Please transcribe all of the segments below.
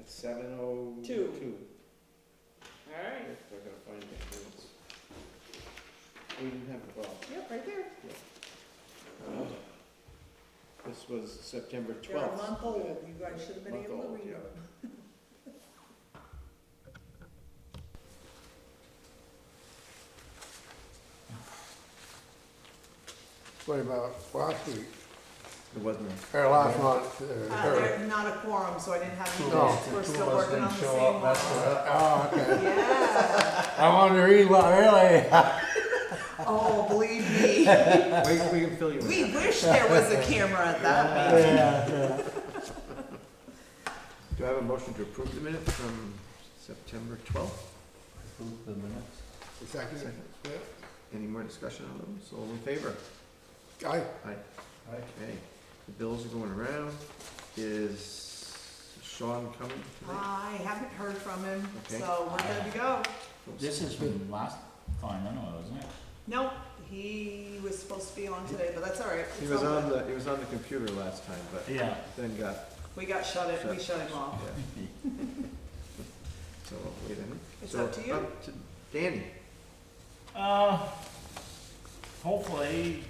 at 7:02. Two. Alright, If I gotta find the minutes. We didn't have it all. yep, right there. This was September 12th. You're a month old, you guys should have been Month able to old, read yeah. it. What about last week, It wasn't. or last month? They're not a quorum, so I didn't have any No. minutes, we're still working on the same one. Oh, okay. Yeah, I wanted to read what, really? oh, believe me, We can fill you in. we wish there was a camera at that meeting. Yeah. Do I have a motion to approve the minutes from September 12th? Approve the minutes. Second? Second. Yeah. Any more discussion on them? So all in favor? Aye. Aye. Aye. Okay, the bills are going around. Is Sean coming tonight? I haven't heard from him, Okay. so we're good to go. This is from last time, anyway, wasn't it? Nope, he was supposed to be on today, but that's all right. He It's was all on good. the computer last time, but Yeah. then got, We shut him off. yeah. So, wait a minute. It's So, up to you. Up to Danny. Hopefully,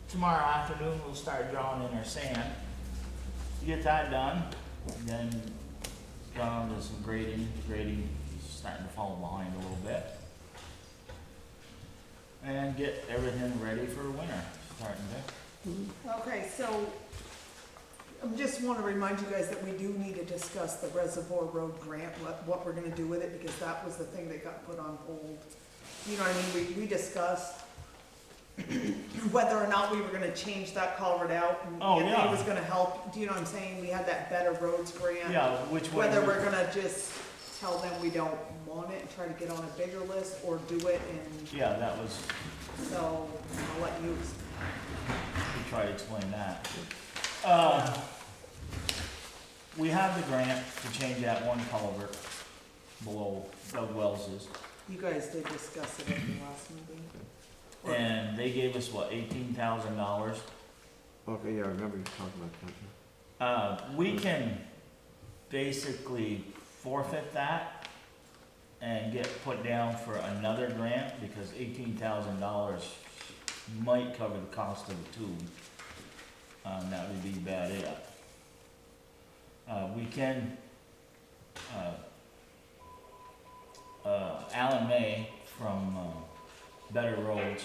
tomorrow afternoon we'll start drawing in our sand. Get that done, then go on to some grading. Grading is starting to fall behind a little bit. And get everything ready for winter, starting to. Okay, so I just want to remind you guys that we do need to discuss the Reservoir Road grant, what we're gonna do with it, because that was the thing that got put on hold. You know what I mean? We discussed whether or not we were gonna change that culvert out. And Oh, Anthony yeah. was gonna help, do you know what I'm saying? We had that Better Roads grant. Yeah, which way? Whether we're gonna just tell them we don't want it and try to get on a bigger list, or do it, and Yeah, that was, so I'll let you. we try to explain that. We have the grant to change that one culvert below Doug Wells's, You guys did discuss it at the last meeting. Or- and they gave us, what, $18,000? Okay, yeah, I remember you talking about that. We can basically forfeit that and get put down for another grant, because $18,000 might cover the cost of the tube. That would be about it. We can, Alan May from, Better Roads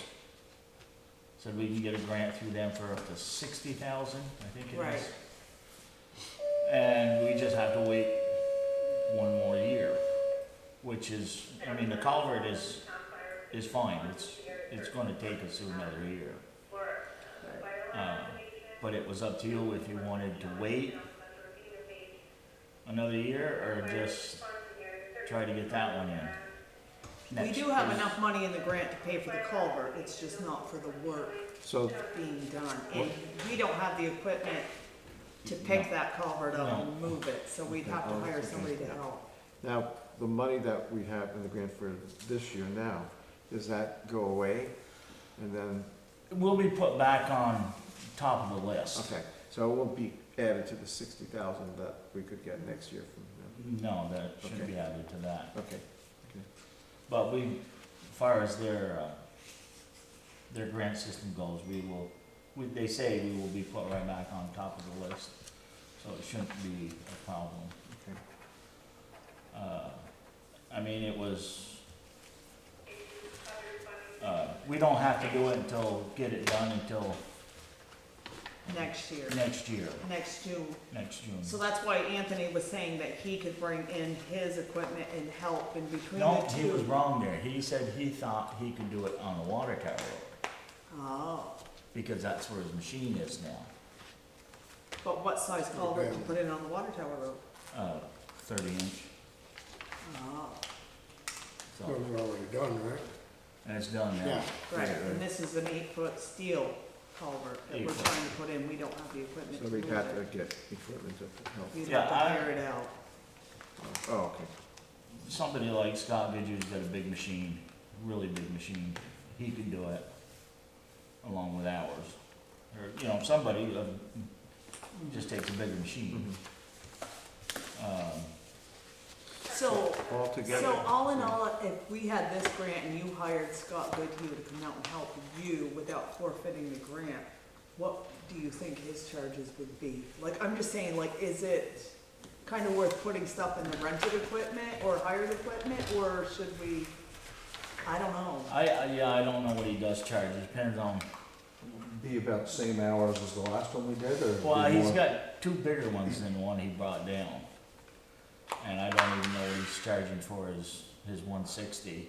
said we can get a grant through them for up to 60,000, I think it is. Right. And we just have to wait one more year, which is, I mean, the culvert is fine, it's gonna take us through another year. But it was up to you if you wanted to wait another year, or just try to get that one in. We do have enough money in the grant to pay for the culvert, it's just not for the work So, being done. And we don't have the equipment to pick that culvert up and move it, so we'd have to hire somebody to help. now, the money that we have in the grant for this year now, does that go away? And then, It will be put back on top of the list. okay, so it won't be added to the 60,000 that we could get next year from No, that shouldn't Okay. be added to that. them? Okay, But we, as far as their grant system goes, they say we will be put right back on top of the list, so it shouldn't be a problem. okay. I mean, it was, we don't have to do it get it done until Next year, next year, next June. next June. So that's why Anthony was saying that he could bring in his equipment and help in between No, the he was two. wrong there. He said he thought he could do it on the water tower road, Oh, because that's where his machine is now, but what size culvert to put in on the water tower road? 30-inch, Oh, so, That was already done, right? and it's done now. Yeah. right, Right, right. and this is an 8-foot steel culvert that we're 8-foot. trying to put in, we don't have the equipment So to we'd move have to it. get equipment to help. We'd Yeah, have to hire it out. Oh, okay. Somebody like Scott Vidger's got a big machine, really big machine. He could do it along with ours. Or, somebody just takes a bigger machine. Mhm. So, All together. so all in all, if we had this grant and you hired Scott Goodhue to come out and help you without forfeiting the grant, what do you think his charges would be? Like, I'm just saying, like, is it kind of worth putting stuff in the rented equipment or hired equipment, or should we, I don't know. Yeah, I don't know what he does charge, it depends on, Be about the same hours as the last one we did, or? well, be he's more? got two bigger ones than the one he brought down. And I don't even know what he's charging for his 160.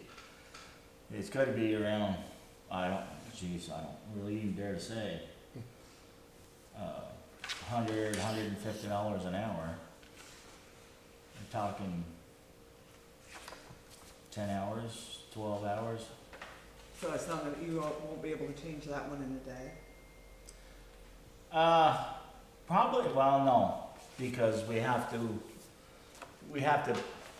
It's gotta be around, I don't really even dare to say. $150 an hour. We're talking 10 hours, 12 hours. So it's not gonna, you won't be able to change that one in a day? Probably, well, no, because we have to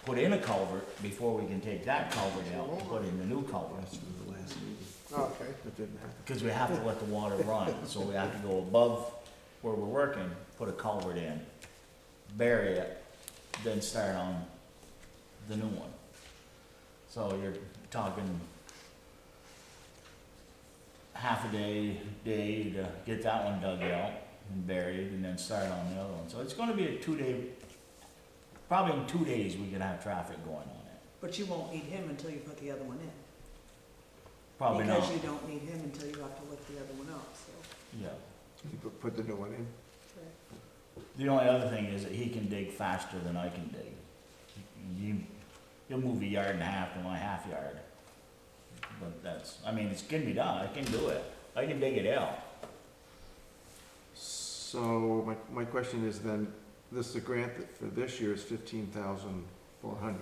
put in a culvert before we can take that culvert out and put in the new culvert. That's from the last meeting. Okay. That didn't happen. Because we have to let the water run, so we have to go above where we're working, put a culvert in, bury it, then start on the new one. So you're talking half a day to get that one dug out and buried, and then start on the other one. So it's gonna be a 2-day, probably in 2 days we could have traffic going on it. But you won't need him until you put the other one in. Probably not, Because you don't need him until you have to lift the other one up, so. yeah. You put the new one in. The only other thing is that he can dig faster than I can dig. He'll move a yard and a half to my half yard. But that's, I mean, it can be done, I can do it, I can dig it out. So my question is then, the grant that for this year is 15,400.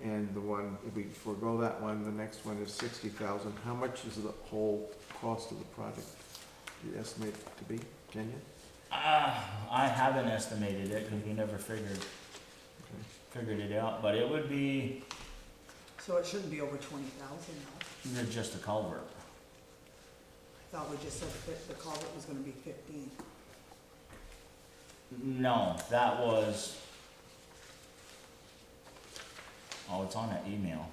And the one, if we forego that one, the next one is 60,000. How much is the whole cost of the project? Do you estimate it to be, can you? I haven't estimated it, because we never figured it out, but it would be So it shouldn't be over 20,000 though. just a culvert. I thought we just said that the culvert was gonna be 15. No, that was, oh, it's on that email.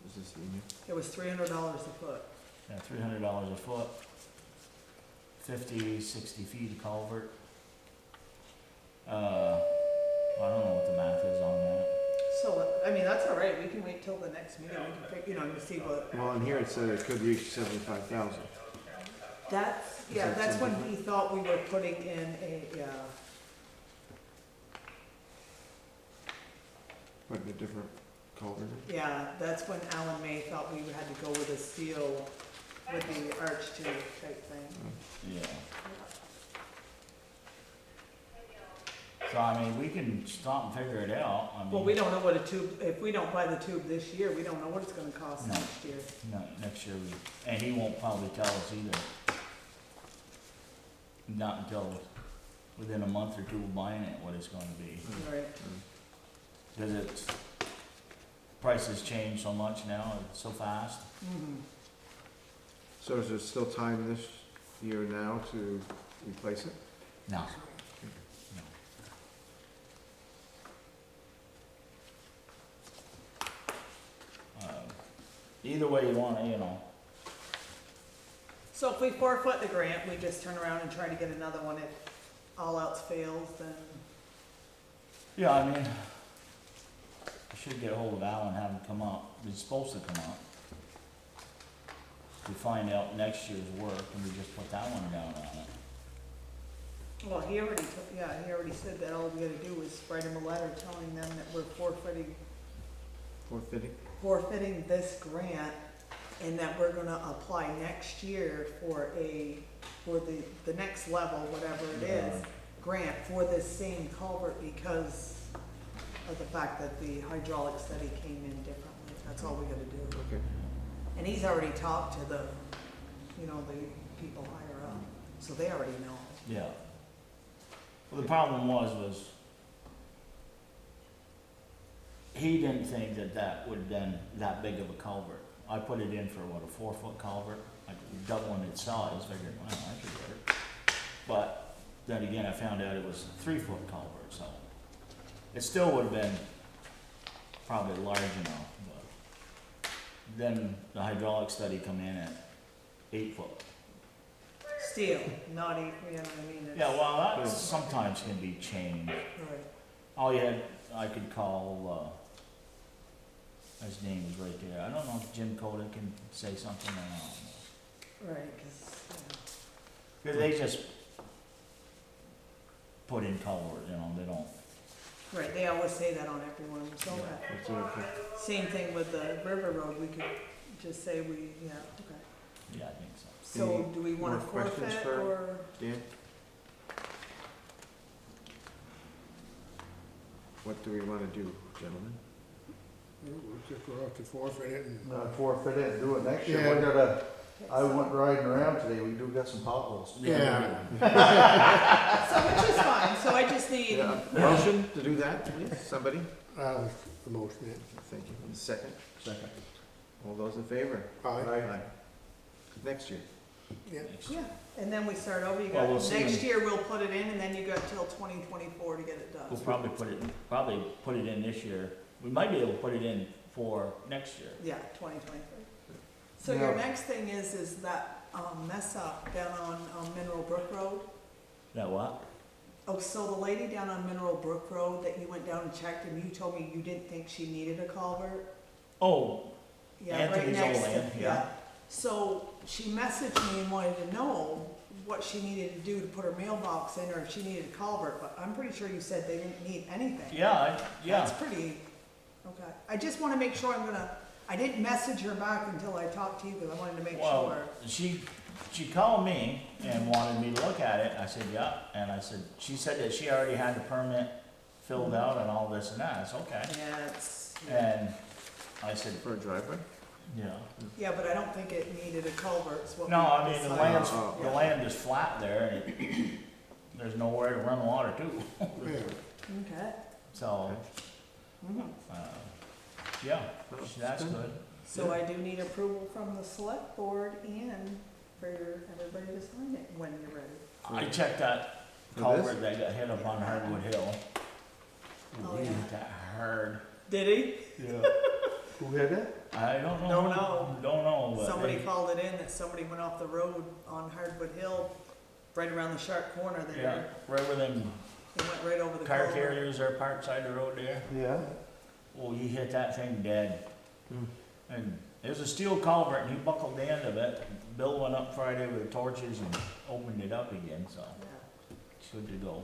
Is this the email? It was $300 a foot. Yeah, $300 a foot, 50, 60 feet of culvert. I don't know what the math is on that. So, I mean, that's all right, we can wait till the next meeting, we can pick, and see what, Well, in here it said it could reach 75,000. that's, Is yeah, that that's when something? he thought we were putting in Putting a different culvert in. yeah, that's when Alan May thought we had to go with a steel, with the arch tube type thing. Yeah. So, I mean, we can stop and figure it out, I mean. Well, we don't know what a tube, if we don't buy the tube this year, we don't know what it's gonna cost No. next year. No, next year, and he won't probably tell us either. Not until within a month or two of buying it, what it's gonna be. Right. Cause it's, prices change so much now, it's so fast. Mhm. So is there still time this year now to replace it? No. Either way you want it, you know. So if we forfeit the grant, we just turn around and try to get another one. If all else fails, then, Yeah, I mean, I should get a hold of Alan, have him come up, he's supposed to come up. To find out next year's work, and we just put that one down on it. well, he already, he already said that all we gotta do is write him a letter telling them that we're forfeiting Forfeiting? this grant, and that we're gonna apply next year for the next level, whatever it is, grant for this same culvert because of the fact that the hydraulic study came in differently. That's all we gotta do. Okay. And he's already talked to the people higher up, so they already know. Yeah. Well, the problem was he didn't think that would then, that big of a culvert. I put it in for what, a 4-foot culvert, like doubling its size, figured, well, I could get it. But then again, I found out it was a 3-foot culvert, so it still would have been probably large enough, but then the hydraulic study come in at 8 foot. Steel, not eight, you know what I mean? Yeah, It's- well, that sometimes can be changed. Right. All you had, I could call, his name is right there. I don't know if Jim Coda can say something or not. Right, 'cause, yeah. 'Cause they just put in culvert, you know, they don't. Right, they always say that on everyone, so, That's what I- same thing with the river road, we could just say yeah, okay. Yeah, I think so. So, Any do we wanna more questions forfeit, for- or, Dan? What do we wanna do, gentlemen? We'll just go out to forfeit it and, Forfeit it and do it next year. Yeah. We gotta, I went riding around today, we do got some potholes. yeah, so, which is fine, so I just need, Yeah, motion to do that, please, somebody? the motion it. Thank you. Second, Second. all those in favor? Aye. Next year. Yeah, yeah, and then we start over, you Well, got, we'll see. next year we'll put it in, and then you got till 2024 to get it We'll done. probably put it in this year. We might be able to put it in for next year. Yeah, 2023. So your Yeah. next thing is that, mess up down on Mineral Brook Road? That what? Oh, so the lady down on Mineral Brook Road that you went down and checked, and you told me you didn't think she needed a culvert? Oh, Yeah, right Anthony's old next to, land, yeah. So she messaged me and wanted to know what she needed to do to put her mailbox in, or if she needed a culvert, but I'm pretty sure you said they didn't need anything. yeah, That's pretty, okay. I just wanna make sure I didn't message her back until I talked to you, cause I wanted to make Well, sure. she called me and wanted me to look at it. I said, yeah, and I said, she said that she already had the permit filled out and all this and that. I said, okay. Yeah, it's, And I said, For a driveway? yeah. yeah, but I don't think it needed a culvert, is what we No, I mean, the decided. the land is flat there and there's nowhere to run water to, yeah. Okay. so, Mhm. yeah, Oh, that's good. good. So I do need approval from the select board and for everybody to sign it when you're ready. I checked that For this? culvert that got hit up on Hardwood Hill. Oh, Ooh, he yeah. hit that hard. Did he? Yeah. Who had that? I don't know. Don't know. Don't know, but Somebody they- called it in that somebody went off the road on Hardwood Hill, right around the sharp corner yeah, there. right where them He went right over the car culvert. carriers are parked side the road there. Yeah. Well, he hit that thing dead. Hmm. And it was a steel culvert and he buckled the end of it. Bill went up Friday with the torches and opened it up again, so Yeah. it's good to go.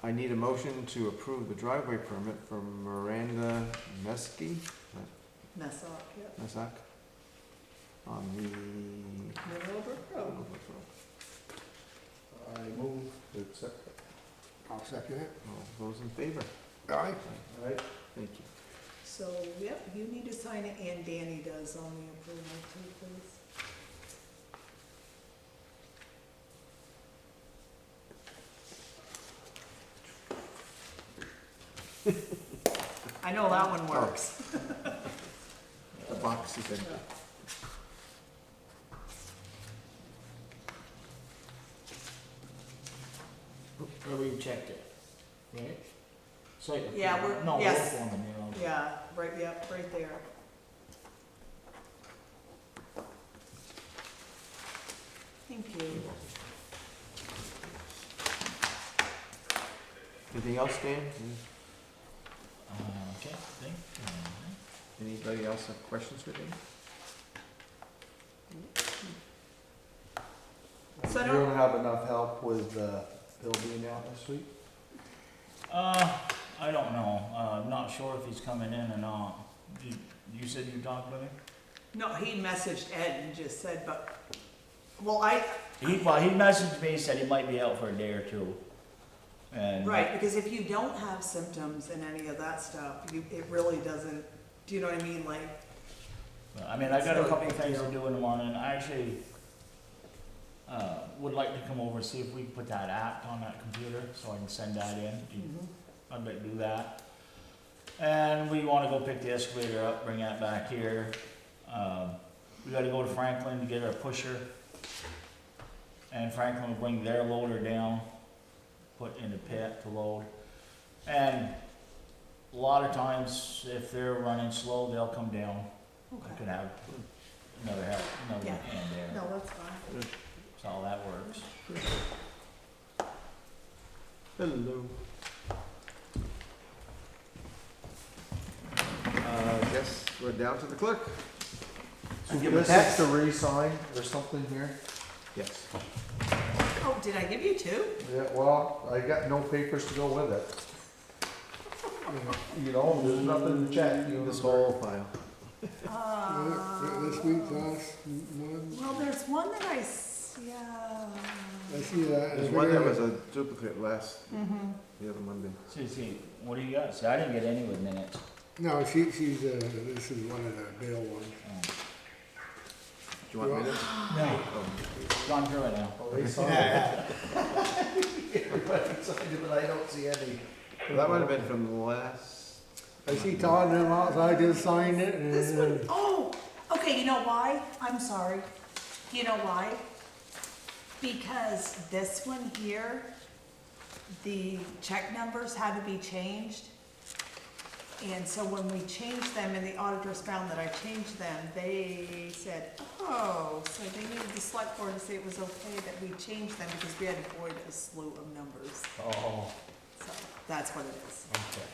I need a motion to approve the driveway permit for Miranda Meski, Mess up, yeah. Mesak, on the. Mineral Brook Road. I move to accept it. I'll second it. All those in favor? Aye. Right? Thank you. So, yep, you need to sign it and Danny does on the approval too, please. I know that one works. The box is empty. We checked it, right? Site Yeah, approval. we're- No, yes. we're forming, you know. Yeah, right, yep, right there. Thank you. Anything else, Dan? Okay, thank you. Anybody else have questions for Dan? So I You don't- don't have enough help with, Bill being out this week? I don't know. I'm not sure if he's coming in or not. You said you talked with him? No, he messaged Ed and just said, but, well, He messaged me, said he might be out for a day or two. And right, because if you don't have symptoms and any of that stuff, it really doesn't, do you know what I mean, like, I mean, I It's got not a a couple big things to deal. do in the morning. I actually, would like to come over and see if we can put that app on that computer, so I can send that in. I'd like to do that. And we wanna go pick the excavator up, bring that back here. We gotta go to Franklin to get our pusher. and Franklin will bring their loader down, put in the pit to load. And a lot of times, if they're running slow, they'll come down. I Okay. could have another Yeah. hand there. No, that's fine. That's how that works. Hello. I guess we're down to the clerk. Give a text to re-sign or something here? Yes. Oh, did I give you two? Yeah, well, I got no papers to go with it. You know, there's nothing to check, you know. This whole file. This week's last one, Well, there's one that yeah. I see that. There's one that was a duplicate last, Mm-hmm. the other Monday. See, what do you got? See, I didn't get any with minutes. No, she's, this is one of the bail ones. Do you want me to? No, Oh. gone through it now. Oh, they signed it. Everybody signed it, but I don't see any. Well, that might have been from the last. I see Todd and them outside just signed it and. This one, oh, okay, you know why? I'm sorry. You know why? Because this one here, the check numbers had to be changed. And so when we changed them and the auditors found that I changed them, they said, oh, so they needed the select board to say it was okay that we changed them because we had to void a slew of numbers. Oh, So that's what it is. okay.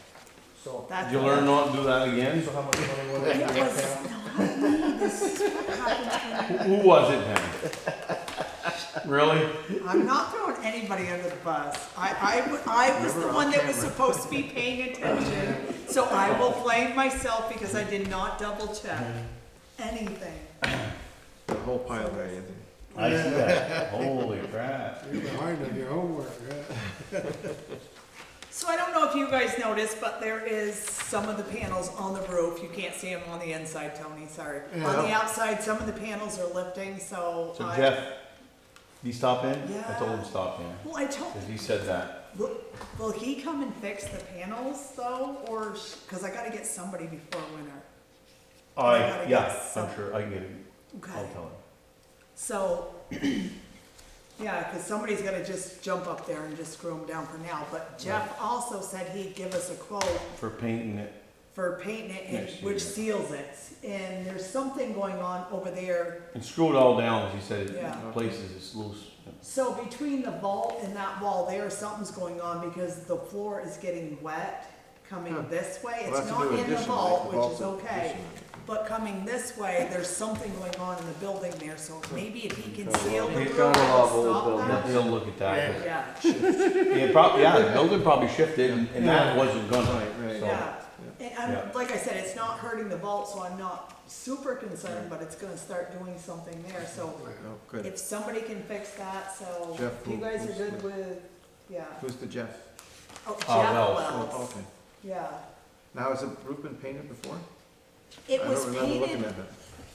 So, That's Did you what learn it not to do that again? so how much money was it? It was, no, this is what happens when Who was it then? Really? I'm not throwing anybody under the bus. I was the one that was supposed to be paying attention, so I will blame myself because I did not double check anything. The whole pile there, Anthony. I see that. Holy crap. You're behind on your homework, yeah. So I don't know if you guys noticed, but there is some of the panels on the roof. You can't see them on the inside, Tony, sorry. On the outside, some of the panels are lifting, so So I. Jeff, he stop in? Yeah. I told him to stop in, Well, I told, because he said that. will he come and fix the panels though, or, cause I gotta get somebody before winter. I gotta get Yeah, some- I'm sure, I can get him, Okay. I'll tell him. So, yeah, because somebody's gonna just jump up there and just screw them down for now, but Jeff also said he'd give us a quote For painting it. for painting it, and- Next year. which seals it. And there's something going on over there, And screw it all down, as he said, Yeah. it places it's loose. so between the vault and that wall there, something's going on because the floor is getting wet coming Huh. this way. Well, It's that's a not new in the addition, right? vault, The which vault's is an okay. addition. But coming this way, there's something going on in the building there, so maybe if he can Oh, seal the He's roof, got a lot of it'll old stop buildings, that. he'll look at that. Yeah, Yeah, the building probably shifted, and that wasn't gonna. Right, right. So- yeah. And I'm, Yeah. like I said, it's not hurting the vault, so I'm not super concerned, but it's gonna start doing something there, so Oh, good. if somebody can fix that, so Jeff, if you guys are who's good the- with, yeah. Who's the Jeff? Oh, Jeff Wells. Oh, Wells, okay. yeah. Now, has the roof been painted before? It I was don't remember looking painted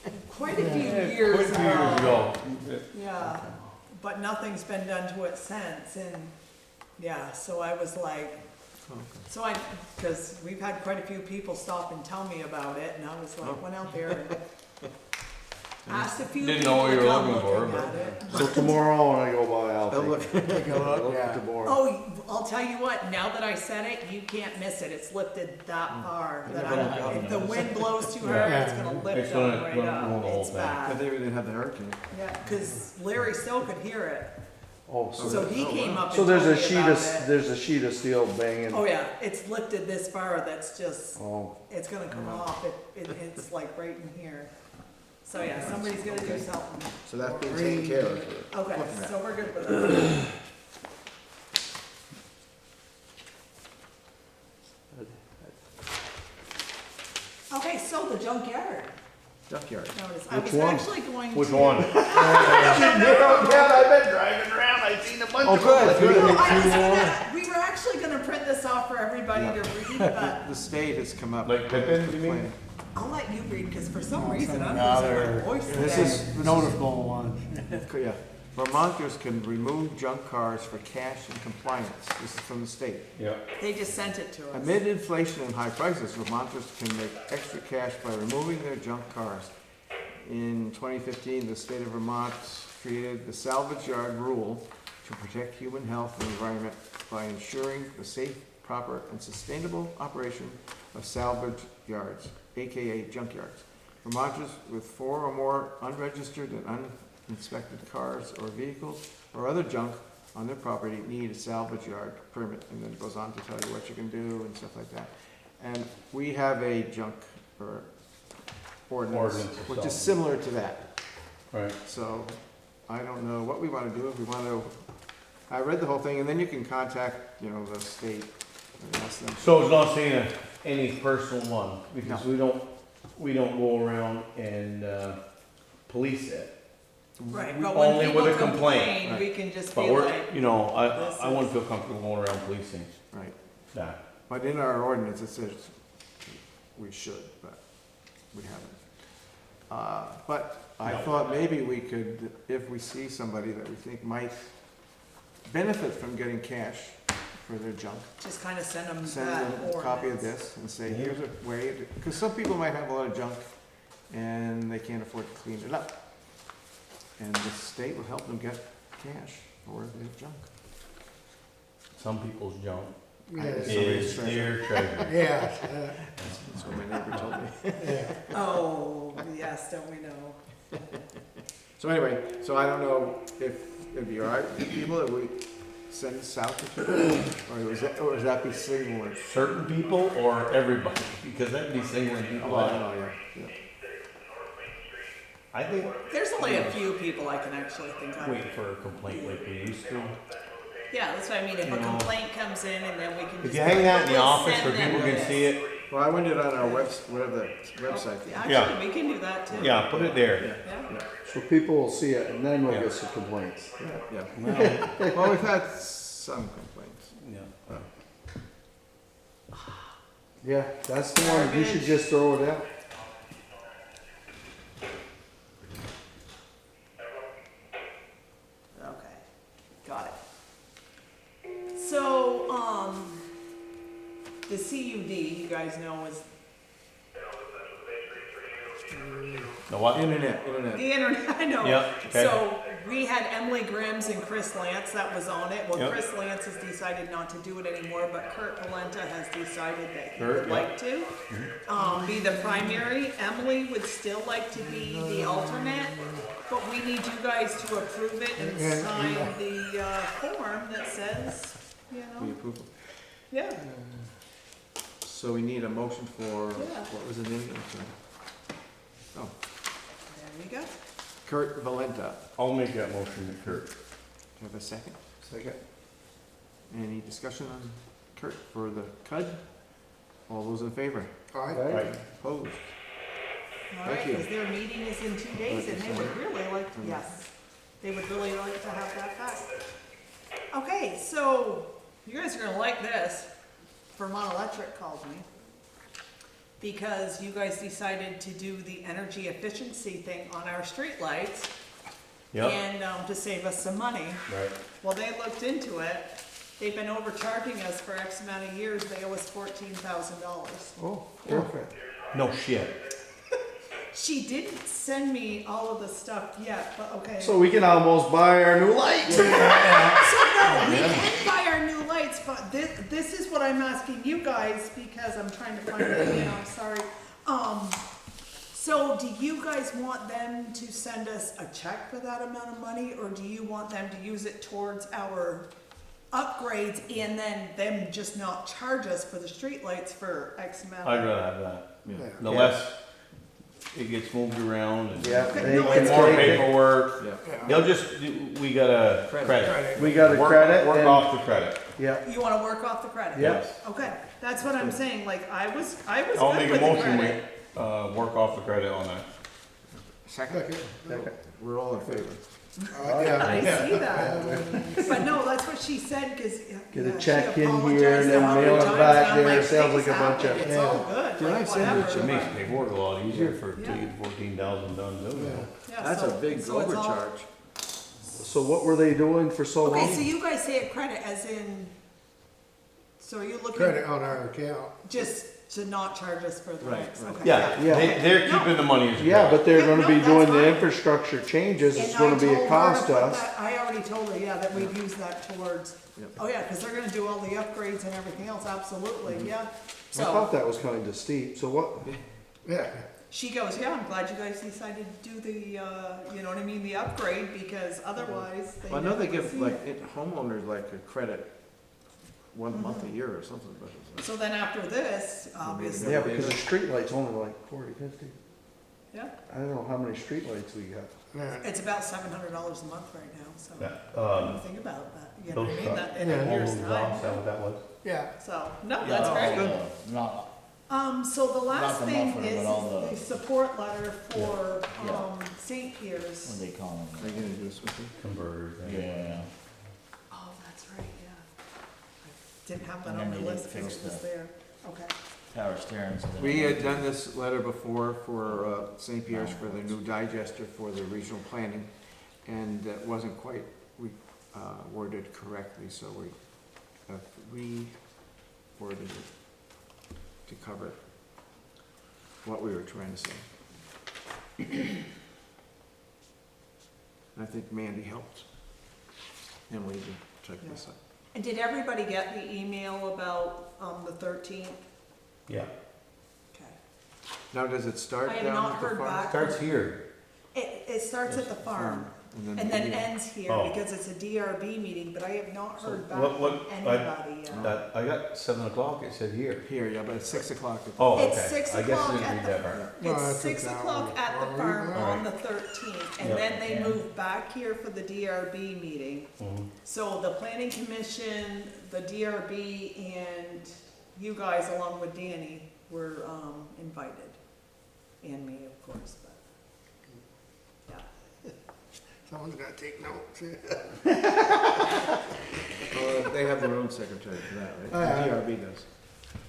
at it. quite a few Yeah, years quite a few years ago. ago. Yeah, but nothing's been done to it since, and, yeah, so I was like, Okay. so because we've had quite a few people stop and tell me about it, and I was Oh. like, went out there and asked a few Didn't people know what to you were come looking for, looking but- at it. So tomorrow when I go by, I'll I'll look. take Take a I'll look, look yeah. tomorrow. Oh, I'll tell you what, now that I said it, you can't miss it, it's lifted that far, that never have if the noticed. wind blows too hard, it's gonna It's lift gonna- them right gonna ruin the up, whole it's thing. I bad. think we didn't have the hurricane. Yeah, cause Larry still could hear it, Oh, so he Oh, came wow. up so and there's told a me sheet about of, it. there's a sheet of steel banging. Oh yeah, it's lifted this far, that's just, Oh, it's gonna come off, it's like right in here. So yeah, somebody's gonna do something. So that's been taken care of. Okay, Looking at. so we're good with that. Okay, so the junkyard, Junkyard. notice, I Which was one? actually going to. Which one? yeah, I've been driving around, I've seen a bunch Oh, good, No, good. we were actually gonna print this off for everybody to read, but The state has come up. Like Pippin, you mean? Plan. I'll let you read, cause for some reason I'm No, losing my they're- voice This today. is noticeable ones. Yeah. Vermonters can remove junk cars for cash and compliance. This is from the state. Yeah. They just sent it to us. Amid inflation and high prices, Vermonters can make extra cash by removing their junk cars. In 2015, the state of Vermont created the salvage yard rule to protect human health and environment by ensuring the safe, proper, and sustainable operation of salvage yards, AKA junkyards. Vermonters with 4 or more unregistered and uninspected cars or vehicles or other junk on their property need a salvage yard permit, and then it goes on to tell you what you can do and stuff like that. And we have a junk or ordinance, Ordinance of which is salvage. similar to that. Right. So I don't know what we want to do, if we want to, I read the whole thing, and then you can contact, you know, the state and ask them. So it's not saying any personal one, because we don't go around and, police it. Right, but when Only people with a complaint. complain, we can just be But we're, like, you know, this I is- wouldn't feel comfortable going around policing Right, that. but in our ordinance, it says we should, but we haven't. But I No. thought maybe we could, if we see somebody that we think might benefit from getting cash for their junk, just kind of send them send that them a copy of ordinance. this and say, here's a way, because some people might have a lot of junk and they can't afford to clean it up. And the state will help them get cash for their junk. Some people's junk Yes, Somebody's is treasure. their treasure. yes, That's what my neighbor told me. yeah. Oh, yes, don't we know? So anyway, so I don't know if it'd be all right with people if we send this out to people, or does that be signaling? Certain people or everybody, because that'd be singling people Oh, I out. don't know, yeah. I think There's only a few people I can actually think of. wait for a complaint like we used to. Yeah, that's what I mean, if a You know, complaint comes in and then we can just. If you hang that in the we'll office send where people them can this. see it, Well, I went it on our website. Yeah. Actually, we can do that too. yeah, put it there. Yeah. So people will see it and then we'll Yeah. get some complaints. Yeah. Well, Well, we've had some complaints. yeah. Yeah, that's the one, you should just throw it out. Okay, got it. So, the CUD, you guys know, is The what? Internet. the internet, I know. Yeah, okay. So, we had Emily Grimm's and Chris Lance that was on it. Well, Yep. Chris Lance has decided not to do it anymore, but Kurt Valenta has decided that he Kurt, would yeah. like to be the primary. Emily would still like to be the alternate, but we need you guys to approve it and Yeah, sign yeah. the form that says, you We know, approve it. yeah. So we need a motion for, Yeah. what was the name of it? Oh, There you go. Kurt Valenta. I'll make that motion, Kurt. Do you have a second? Second. Any discussion on Kurt for the CUD? All those in favor? All right. Right. Opposed? All Thank right, you. because their meeting is in 2 days and they would really like, yes, they would really like to have that back. Okay, so you guys are gonna like this. Vermont Electric called me because you guys decided to do the energy efficiency thing on our streetlights Yep, and to save us some money. right. Well, they looked into it. They've been overcharging us for X amount of years. They owe us $14,000. Oh, perfect. No shit. She didn't send me all of the stuff yet, but okay. So we can almost buy our new lights. So no, we can buy our new lights, but this is what I'm asking you guys because I'm trying to find it, you know, I'm sorry. So do you guys want them to send us a check for that amount of money, or do you want them to use it towards our upgrades and then them just not charge us for the streetlights for X amount? I'd rather have that. Yeah. The less it gets moved around and Yeah, Okay, they no, can it's more take it. paperwork. Yeah. They'll just, we got a credit. We got a Work- credit Work and- off the credit. Yeah, You wanna work off the credit? Yeah. Yes. Okay, that's what I'm saying, like, I was I'll good make a with the motion, credit. we, work off the credit on that. Second? Second. We're all in favor. Yeah. I see that. But no, that's what she said, cause. Get a yeah, check she in here apologized and then a hundred mail it times, back and I'm there. like, Sounds "Things like a bunch happen, of- It's all good, Did I like, send you a whatever." It makes paperwork a lot easier for, Yeah. to get 14,000 done, doesn't it? Yeah, That's a so- big so it's all- overcharge. so what were they doing for so long? Okay, so you guys say a credit as in, So are you looking, credit on our account. just to not charge us for the Right, lights? right. Okay, Yeah, Yeah. they're keeping the money as a Yeah, credit. but they're Yeah, gonna no, be that's doing the fine. infrastructure changes, it's And gonna I be a told her cost to to put us. that- I already told her, yeah, that we'd use that towards, Yep. oh yeah, cause they're gonna do all the upgrades and everything else, absolutely, yeah. Mm-hmm. I thought So, that was kinda steep, so what, Yeah, she goes, yeah, I'm glad you guys decided to do the, you know what I mean, the upgrade, because otherwise they well, I know they never would give see like it. homeowners like a credit 1 month a year or something, but it's So then after this, obviously. Yeah, because the streetlight's only like 40, 50. Yeah, I don't know how many streetlights we got. yeah. it's about $700 a month right now, so. Yeah, Think about that, you know what I those mean, that in yeah, a year's Is time. that what that was? Yeah, So, no, Yeah, that's great. Not, So the last Not the thing muffler, is but all the support letter for, Yeah. St. what Pierce. do they call Are you them? gonna do this with me? Converters. Yeah, Oh, that's right, yeah. I didn't have that And on then the they list did because fix it was the- there. Okay. power steering. So they We don't- had done this letter before for St. Pierre's for the new digester for the regional planning, and it wasn't quite worded correctly, so we re-worded it to cover what we were trying to say. And I think Mandy helped Emily to check this out. And did everybody get the email about, the 13th? Yeah, Okay. Now, does it start I have down not at the heard farm? back. starts here. It starts at the farm and then ends here Oh. because it's a DRB meeting, but I have not heard back what- from what- anybody yet. I got 7 o'clock, it said here. Here, yeah, but it's 6 o'clock. at the- Oh, okay. It's 6 I guess I o'clock didn't at read the- that part. No, It's that's 6 an o'clock hour. at the farm All on the 13th, and Yeah. then they Yeah. move back here for the DRB meeting. Mhm. So the planning commission, the DRB, and you guys along with Danny were, invited. And me, of course, but, yeah. someone's gotta take notes. They have their own secretary for that, right? Yeah. The DRB does.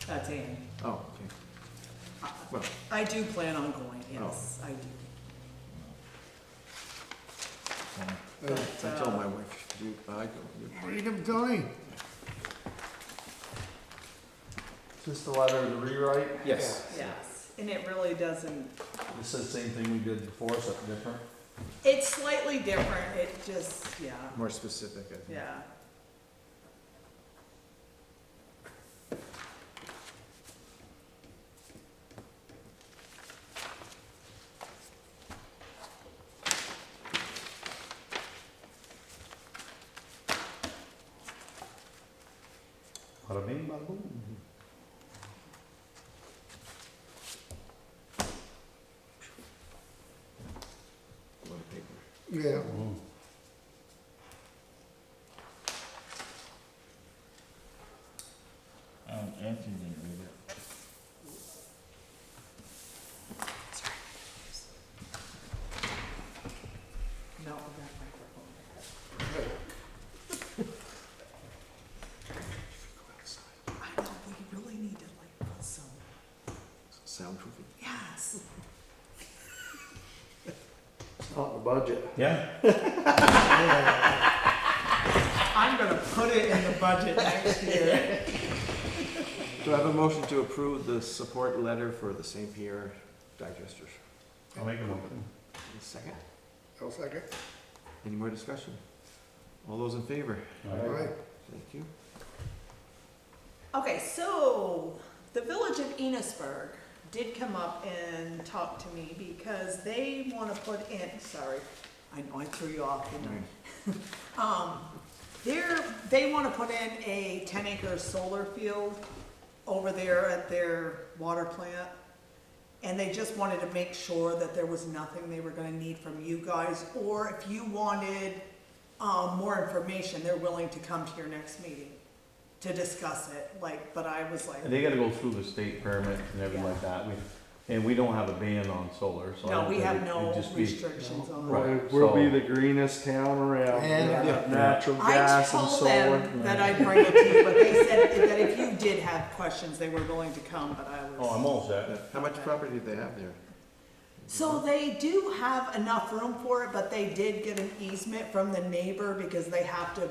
That's Ann. Oh, okay. Well, I do plan on going, yes, I do. Okay. I told my wife, I go. Read them, Tony. Is this the letter to rewrite? Yes. Yes, and it really doesn't, This is the same thing we did before, something different? it's slightly different, it just, yeah, More specific, I think. yeah. Bada bing, bada boom. A lot of paper. Yeah. Mm. Anthony didn't read it. No, that microphone. I know, we really need to like put some, Soundproofing. yes. Not the budget. Yeah, I'm gonna put it in the budget next year. Do I have a motion to approve the support letter for the St. Pierre digesters? I'll make a motion. Second. I'll second. Any more discussion? All those in favor? All All right. right. Thank you. Okay, so the Village of Enosburg did come up and talk to me because they wanna put in, sorry, I know I threw you off, didn't I? They wanna put in a 10-acre solar field over there at their water plant. And they just wanted to make sure that there was nothing they were gonna need from you guys, or if you wanted, more information, they're willing to come to your next meeting to discuss it, like, but I was like, And they gotta go through the state permits and everything like that. And we don't have a ban on solar, so. I no, don't we think have it'd no just be- restrictions on it. Right. We'll be so- the greenest town around. And- We got natural I gas and told solar. them that I'd bring it to you, but they said that if you did have questions, they were willing to come, but I was. Oh, I'm all Yeah. set. How much property do they have there? So they do have enough room for it, but they did get an easement from the neighbor because they have to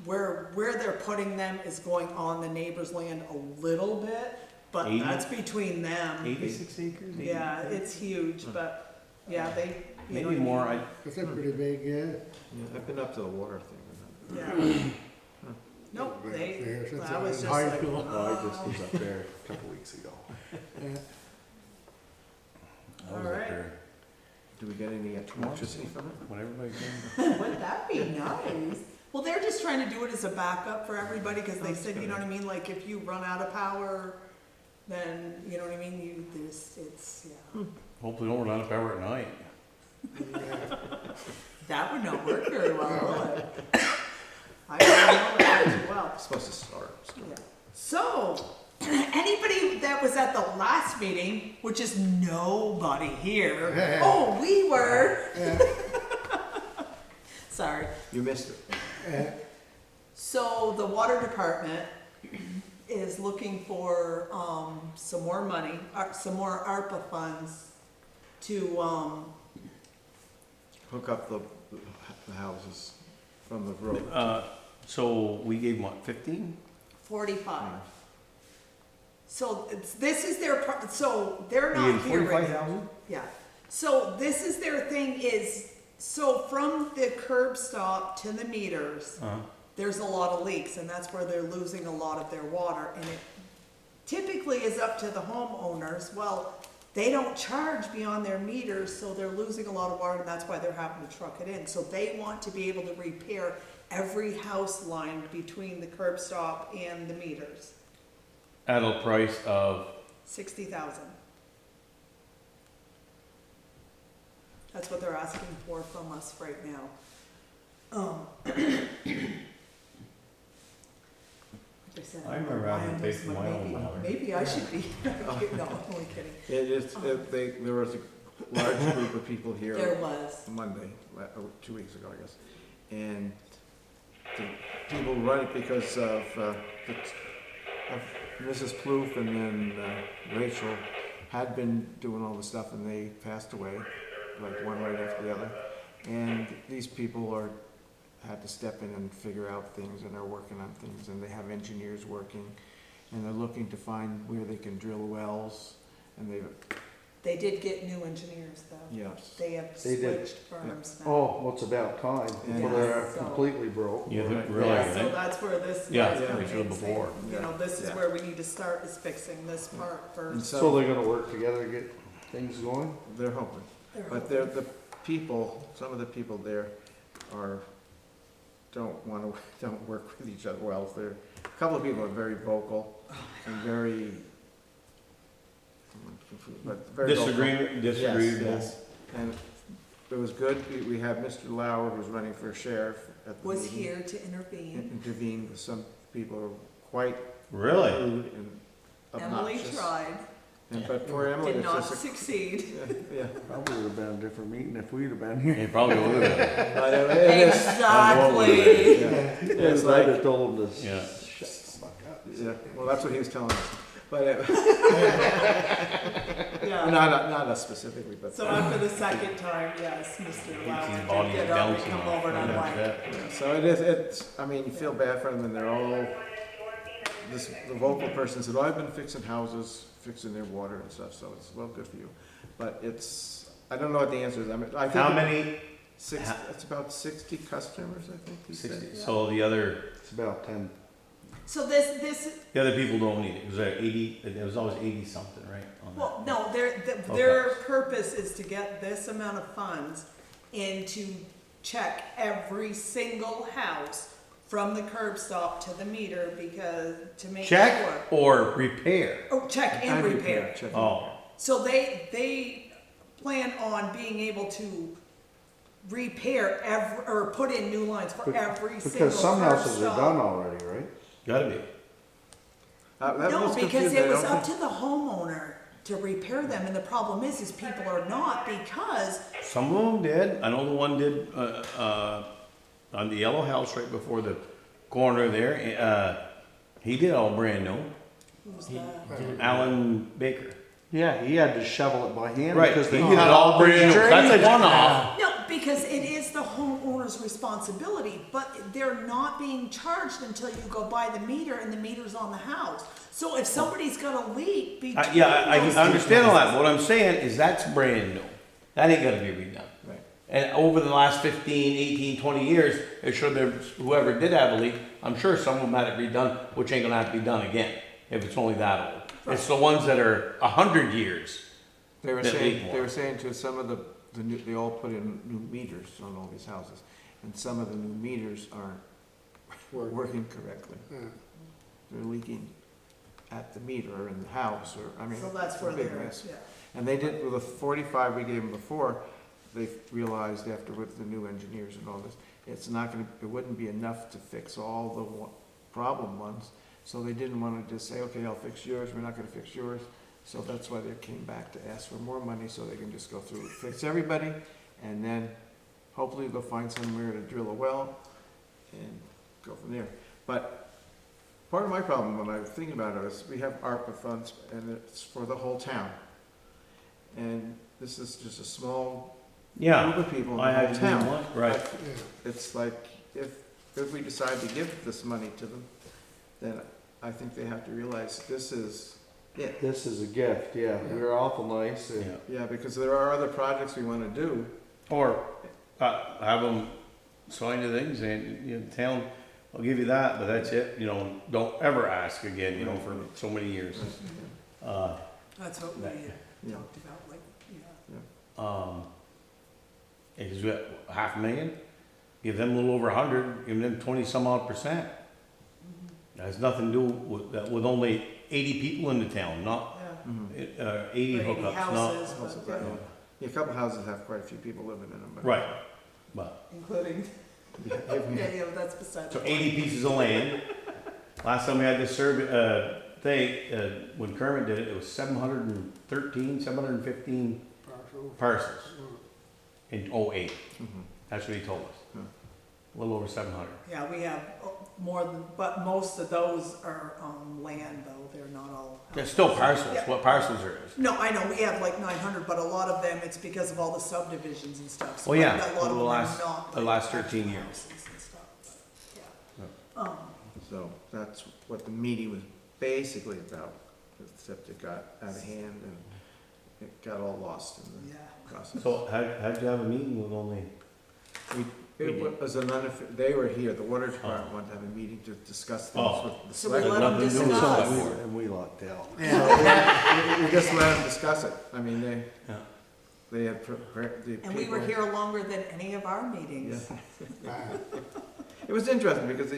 where they're putting them is going on the neighbor's land a little bit, but 80? that's between them. 86 acres? Yeah, it's huge, but, yeah, they, you know Maybe what more, I mean? It's a pretty big, yeah. Yeah, I've been up to the water thing. Yeah. Nope, they, Yeah, since I I was was just in high like, school. Oh, I just was up there a couple weeks ago. I was All up right. there Do we get any electricity from it? when everybody came. would that be nice? Well, they're just trying to do it as a backup for everybody, cause they said, you know what I mean, like, if you run out of power, then, you know what I mean, it's, yeah. Hopefully don't run out of power at night. That would not work very well, would it? I don't know that too well. It's supposed to start. Yeah. So, anybody that was at the last meeting, which is nobody here. Oh, we were. Sorry. You missed it. So the water department is looking for, some more money, some more ARPA funds to, Hook up the houses from the road. So we gave them what, 15? 45. So this is their, so they're We not gave here right now. 45,000? Yeah. So this is their thing is, so from the curb stop to the meters, there's a lot of leaks, and that's where they're losing a lot of their water, and it typically is up to the homeowners. Well, they don't charge beyond their meters, so they're losing a lot of water, and that's why they're having to truck it in. So they want to be able to repair every house line between the curb stop and the meters. At a price of, 60,000. That's what they're asking for from us right now. Like said, I remember having to pay for my own water. Maybe I should be, no, I'm only kidding. It is, there was a large group of people here. There was. Monday, 2 weeks ago, I guess. And the people run it because of Mrs. Plouffe and then Rachel had been doing all the stuff and they passed away, like one right after the other. And these people had to step in and figure out things and are working on things, and they have engineers working, and they're looking to find where they can drill wells, and They did get new engineers though. yes. They have They did. switched firms now. Oh, well, it's about time, Yeah. before they're So- completely broke. you think, Right. really, Yeah, you so think? that's where this Yeah, guy's yeah, coming we should've in, before. saying, you know, this is Yeah. where we need to start is fixing this part And first. So they're gonna work together to get things going? They're hoping. They're But the people, some of the people there don't work with each other well. A couple of people are very vocal and very, but very vocal. Disagreeable. Yes. And it was good. We had Mr. Lauer, who's running for sheriff at the Was meeting, here to intervene. intervened. Some people are quite Really? rude and Emily obnoxious. tried, But for Emily, did it's not just a, succeed. yeah. Probably would've been a different meeting if we'd have been here. It probably would have been. But it is, Exactly. yeah. It's It's like like, I told them to Yeah. shut the fuck up. yeah, well, that's what he was telling us. But Yeah. not us specifically, but. So after the second time, yes, Mr. His Lauer body did is get up and bouncing come off over and I'm right like, after that. Yeah, so it's, I mean, you feel bad for them, and they're all, the vocal person said, oh, I've been fixing houses, fixing their water and stuff, so it's, well, good for you. But it's, I don't know what the answer is, I mean, I think. How many? It's about 60 customers, I think he said. 60. So the other It's about 10. so this, people don't need it. It was 80. It was always 80 something, right? On well, that. no, their purpose is to get this amount of funds and to check every single house from the curb stop to the meter because, to make sure. Check or repair. Oh, check and repair. check. Oh, So they plan on being able to repair or put in new lines for every single Because some curb houses are stop. done already, right? gotta be. That No, was because confusing. it I was don't up think- to the homeowner to repair them, and the problem is people are not because, Some of them did. I know the one did on the yellow house right before the corner there. He did all brand new. who's that? Alan Baker. Yeah, he had to shovel it by hand Right. because He they did it cut all all the brand new. drainage. That's a one-off. No, because it is the homeowner's homeowner's responsibility, but they're not being charged until you go by the meter and the meter's on the house. So if somebody's got a leak between Yeah, I those understand all that, two what I'm saying is that's brand new, that ain't gonna be redone. Right. And over the last 15, 18, 20 years, it should have, whoever did have a leak, I'm sure some of them had it redone, which ain't gonna have to be done again, if it's only that old. It's the ones that are 100 years. They were That saying, leak more. they were saying to some of the new, they all put in new meters on all these houses, and some of the new meters aren't working correctly. Yeah. They're leaking at the meter or in the house, or, I mean, So that's it's a where big they're, mess. yeah. And they did, with the 45 we gave them before, they realized after with the new engineers and all this, it's not gonna, it wouldn't be enough to fix all the problem ones. So they didn't wanna just say, okay, I'll fix yours, we're not gonna fix yours. So that's why they came back to ask for more money, so they can just go through, fix everybody, and then hopefully they'll find somewhere to drill a well and go from there. But part of my problem when I was thinking about it is we have ARPA funds and it's for the whole town. And this is just a small Yeah, group of people in I the whole had to town. do one, right. Yeah. It's like, if we decide to give this money to them, then I think they have to realize this is it. This is a gift, yeah, Yeah. we were awful nice. Yeah. Yeah, because there are other projects we wanna do. Or, have them sign the things and, you know, town, I'll give you that, but that's it, you know, don't ever ask again, you know, for so many years. That's what we Yeah. talked about, like, yeah. Because we got 500,000, give them a little over 100, give them 20 some odd percent. That has nothing to do with, that with only 80 people in the town, not, Yeah. 80 Or 80 hookups, not. houses, Houses, but, yeah, Yeah, a couple houses have quite a few people living in them, but. Right, but, including, Yeah, yeah, that's beside the so point. 80 pieces of land. Last time we had this survey, thing, when Kermit did it, it was 713, 715 Partial. parcels Mm. in '08. Mhm. That's what he told us. Hmm. A little over 700. Yeah, we have more than, but most of those are, land though, they're not all. There's still parcels, Yeah. what parcels there is. No, I know, we have like 900, but a lot of them, it's because of all the subdivisions and stuff. So Well, yeah, a lot of for them the are last- not, the like, last 13 actual years. houses and stuff, but, Yeah. yeah. So that's what the meeting was basically about, except it got out of hand and it got all lost in the Yeah. process. So how'd you have a meeting with only? It was they were here, the water department wanted to have a meeting to discuss things Oh. with the So we select. let them Nothing to do with discuss. select board. And we lucked out. We just let them discuss it. I mean, Yeah. they had, the And we were people- here longer than any of our meetings. Yeah. Ah, It was interesting because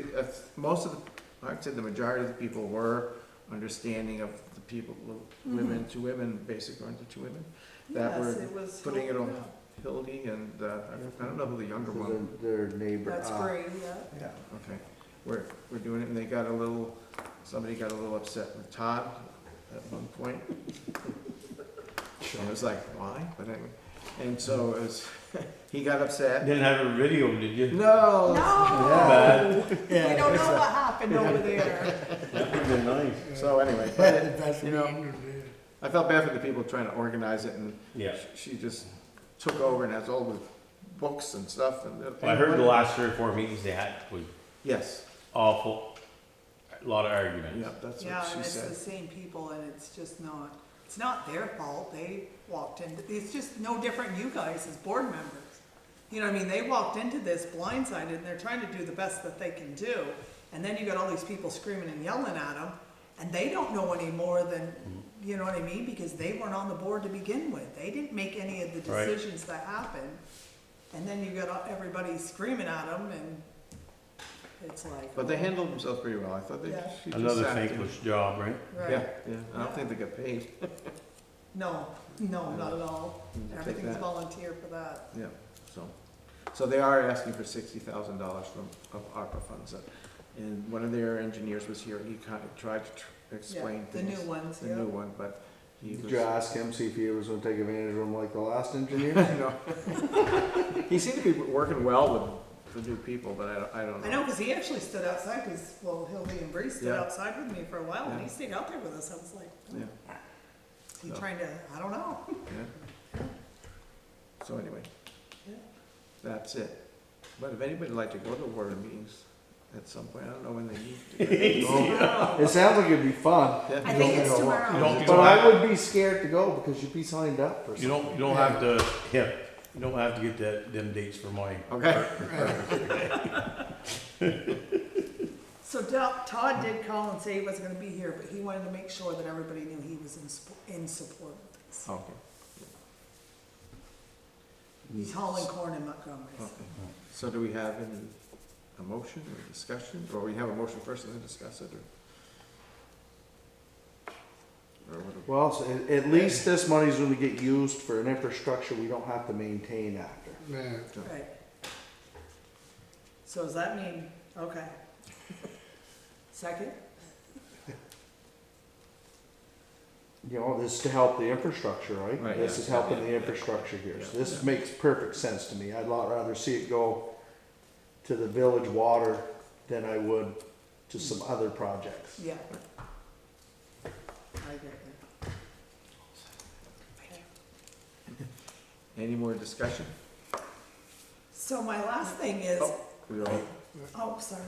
most of the, I'd say the majority of the people were understanding of the people, women, two women, basically, aren't there two women? That Yes, were it was. putting it on Hildy and, I don't know who the younger one. Their neighbor. That's great, yeah. Yeah, okay. We're doing it and they got a little, somebody got a little upset with Todd at one point. And it was like, why? But anyway, and so it was, he got upset. Didn't have a video, did you? No! No! We don't know what happened over there. That would've been nice. So anyway, That's you know, mean, I felt bad for the people trying to organize it and Yeah. she just took over and has all the books and stuff and. I heard the last 3 or 4 meetings they had was Yes, awful, a lot of arguments. yeah, that's Yeah, what she and it's the said. same people, and it's just not, it's not their fault, they walked into, it's just no different than you guys as board members. You know what I mean, they walked into this blindsided, and they're trying to do the best that they can do, and then you got all these people screaming and yelling at them, and they don't know any more than, you know what I mean, because they weren't on the board to begin with, they didn't make any of the Right. decisions that happened. And then you got everybody screaming at them, and it's like. But they handled themselves pretty well. I thought they, Yeah. she just Another sat there. thankless job, right? Right. Yeah, yeah, I don't think they get paid. No, not at all. Take Everything's that. volunteer for that. Yeah, so they are asking for $60,000 from, of ARPA funds. And one of their engineers was here, he kind of tried to explain The things. new ones, The yeah. new one, but he Did was. you ask him, see if he was gonna take advantage of them like the last engineer? No. He seemed to be working well with the new people, but I don't know. I know, because he actually stood outside, because, well, Hildy and Bree stood Yeah. outside with me for a while, and Yeah. he stayed out there with us. I was like, Yeah, is he So. trying to, I don't know. yeah. So anyway, Yeah. that's it. But if anybody would like to go to water meetings at some point, I don't know when they meet. It sounds like it'd be fun. I think it's You tomorrow. don't, But I would be scared to go because you'd be signed up for you something. don't have to, yeah, you don't have to get them dates for my. Okay. So Todd did call and say he wasn't gonna be here, but he wanted to make sure that everybody knew he was in support of this. Okay. He's hauling corn in Montgomery. so. Okay. So do we have a motion or discussion, or we have a motion first and then discuss it, or what do Well, so at least this money's gonna get used for an infrastructure we don't have to maintain after. Yeah. Right. So does that mean, okay. Second? You know, this is to help the infrastructure, right? Right, This yeah. is helping Yeah, the yeah. infrastructure here. So Yeah, this yeah. makes perfect sense to me. I'd a lot rather see it go to the village water than I would to some other projects. Yeah. I get that. Any more discussion? So my last thing is, We all, oh, sorry.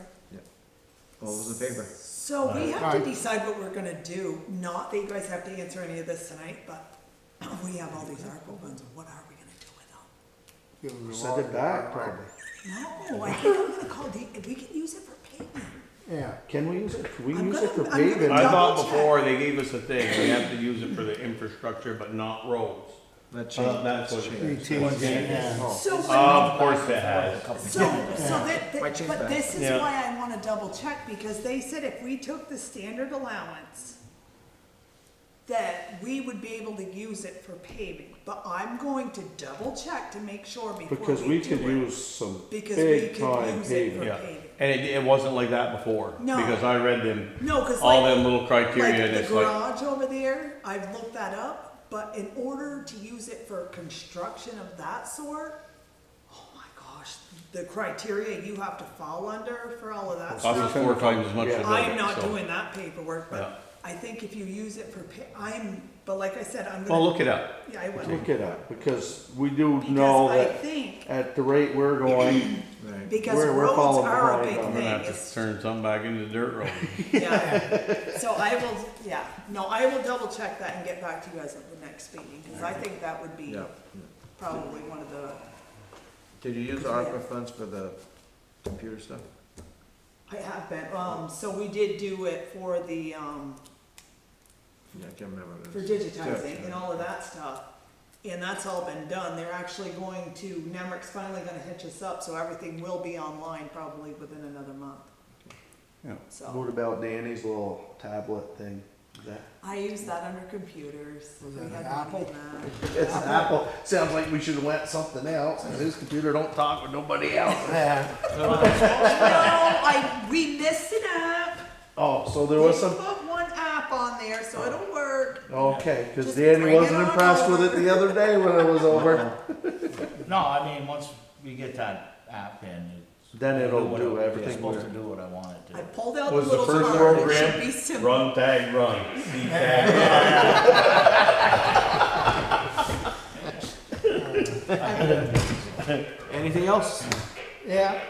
all those in favor? So we have to Aye. decide what we're gonna do, not that you guys have to answer any of this tonight, but we have all these ARPA funds, what are we gonna do with them? Give them the Send water it back, department. probably. No, I think I'm gonna call, we can use it for paving. Yeah. Can we use it? Can we I'm use it for gonna- I'm gonna paving? I thought Double check. before they gave us a thing, we have to use it for the infrastructure, but not roads. That That's changed. what We changed. changed it, yeah. Oh. So when Of course it has. So Might change but that. this is Yeah. why I wanna double check, because they said if we took the standard allowance, that we would be able to use it for paving, but I'm going to double check to make sure before Because we do could it. use some Because we big could time use it paving. for Yeah. paving. And it wasn't like that before. No. Because I read them, No, cause all like, them little criteria, like and the it's like, garage over there, I've looked that up, but in order to use it for construction of that sort, oh my gosh, the criteria you have to fall under for all of that cost us stuff. 4 times as much to Yeah. build I'm it, not so. doing that paperwork, Yeah. but I think if you use it for but like I said, I'm Well, gonna, look it up. yeah, I will. Look it up, because we do know Because I that think, at the rate we're going, Right. because we're roads falling are a behind big on I'm gonna thing, have to it's- turn some back into dirt road. yeah. So I will, yeah, no, I will double check that and get back to you guys at the next meeting, because I think that would be Yeah. probably one of the, Did you use ARPA funds for the computer stuff? I have been, so we did do it for the, Yeah, I can't remember. for It was- digitizing and all of that stuff. And that's all been done. They're actually going to, Nemrick's finally gonna hitch us up, so everything will be online probably within another month. Yeah. So, what about Danny's little tablet thing? Is that? I use that under computers. Was We that had an money Apple? in that. It's an Apple. Sounds like we should have went something else, 'cause his computer don't talk with nobody else. Yeah. No, we missed an app. Oh, so there was They some, put one app on there, so it'll work. okay, cause Just Danny bring it wasn't on impressed with it over. the other day when it was over. No, I mean, once we get that app in, it's. Then it'll what do it's everything supposed to we're- do what I want it I to. pulled out the Was the little first card. It program should be simple. Run, tag, run. See, tag, Anything else? Yeah,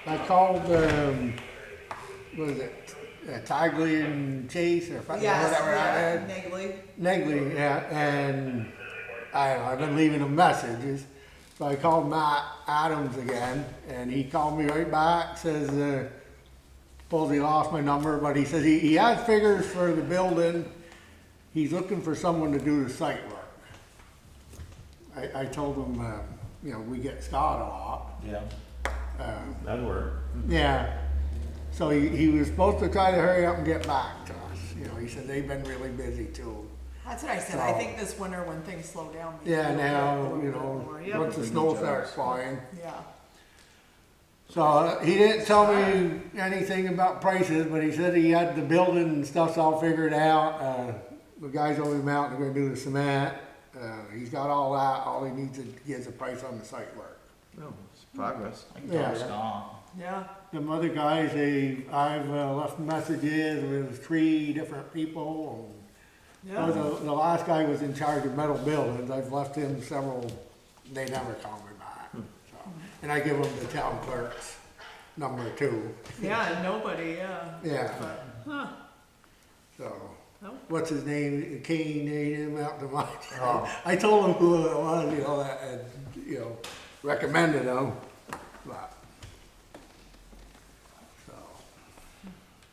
I called, what is it, Tigley and Chase, or fucking Yes, whatever I yeah, had. Negley. Negley, yeah, and I don't know, I've been leaving them messages. So I called Matt Adams again, and he called me right back, says, suppose he lost my number, but he says he has figures for the building. He's looking for someone to do the site work. I told him, you know, we get Scott a lot. Yeah. That'd work. Yeah, so he was supposed to try to hurry up and get back to us, you know, he said they've been really busy too. That's what I said. I think this winter when things slow down. maybe Yeah, we'll get a now, little you bit know, more. Yep. once the snow starts flying. Yeah. So he didn't tell me anything about prices, but he said he had the building and stuff's all figured out. The guys over the mountain are gonna do the cement. He's got all that, all he needs to get is a price on the site work. No, it's progress. I can tell Yeah. Scott. Yeah. Them other guys, I've left messages with 3 different people. Yeah. The last guy was in charge of metal buildings. I've left him several, they never called me back. So. and I give them the town clerk's number too. Yeah, nobody, yeah. Yeah, But, huh, so, Oh. what's his name, Kane, name out to my, Oh. I told him who it was, you know, and, you know, recommended him, but. So,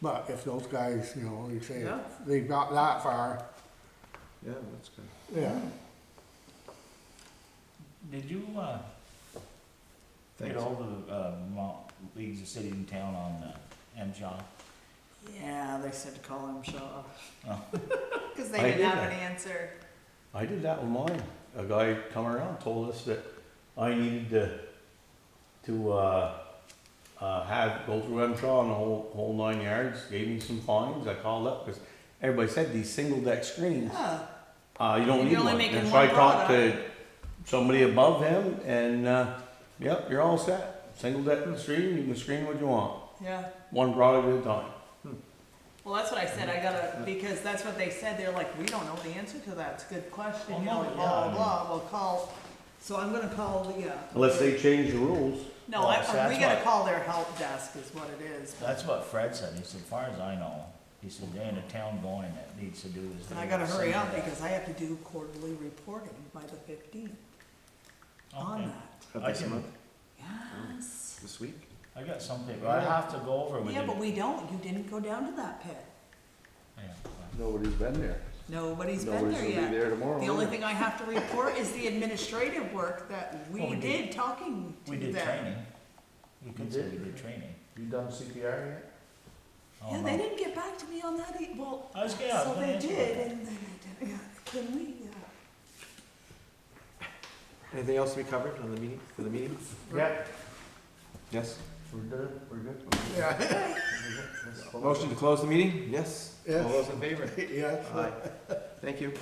but if those guys, you know, you say, Yeah. if they've got that far, Yeah, that's good. yeah. Did you, get Thanks. hold of, leagues of cities and town on, MSHA? yeah, they said to call him Shaw. Oh. Cause I they didn't did have that. an answer. I did that with mine. A guy come around, told us that I needed to go through MSHA and the whole 9 yards, gave me some fines. I called up, because everybody said these single deck screens, Yeah, you don't And need you're only one. making And so one I talked product. to somebody above him and, yep, you're all set. Single deck screen, you can screen what you want. yeah. One product at a time. Well, that's what I said, I gotta, because that's what they said, they're like, we don't know the answer to that, it's a good question, you know, Well, no, blah, yeah, I blah, mean- blah, we'll call, so I'm gonna call the, Unless they change the rules. no, Well, I, so we that's gotta what- call their help desk is what it is. That's what Fred said. He said, as far as I know, he said, there ain't a town going that needs to do this. And I gotta hurry up because I have to do quarterly reporting by the 15th on Okay. that. Of I this can- month, Yes. this week? I got some paper. I have to go over with Yeah, you. but we don't, you didn't go down to that pit. Yeah. Nobody's been there. Nobody's been Nobody's there gonna be yet. there tomorrow. The only either. thing I have to report is the administrative work that Well, we we did talking to We them. did training. You could say did? we did training. You done CPR yet? Oh, Yeah, no. they didn't get back to me on that, well, I was gonna- so they answer did, that. and then they didn't, yeah, can we, Anything else to be covered on the meeting, for the meeting? Yeah. Yes? We're good, we're good. Yeah, Motion to close the meeting? Yes? Yes. All those in favor? yes. Aye. Thank you.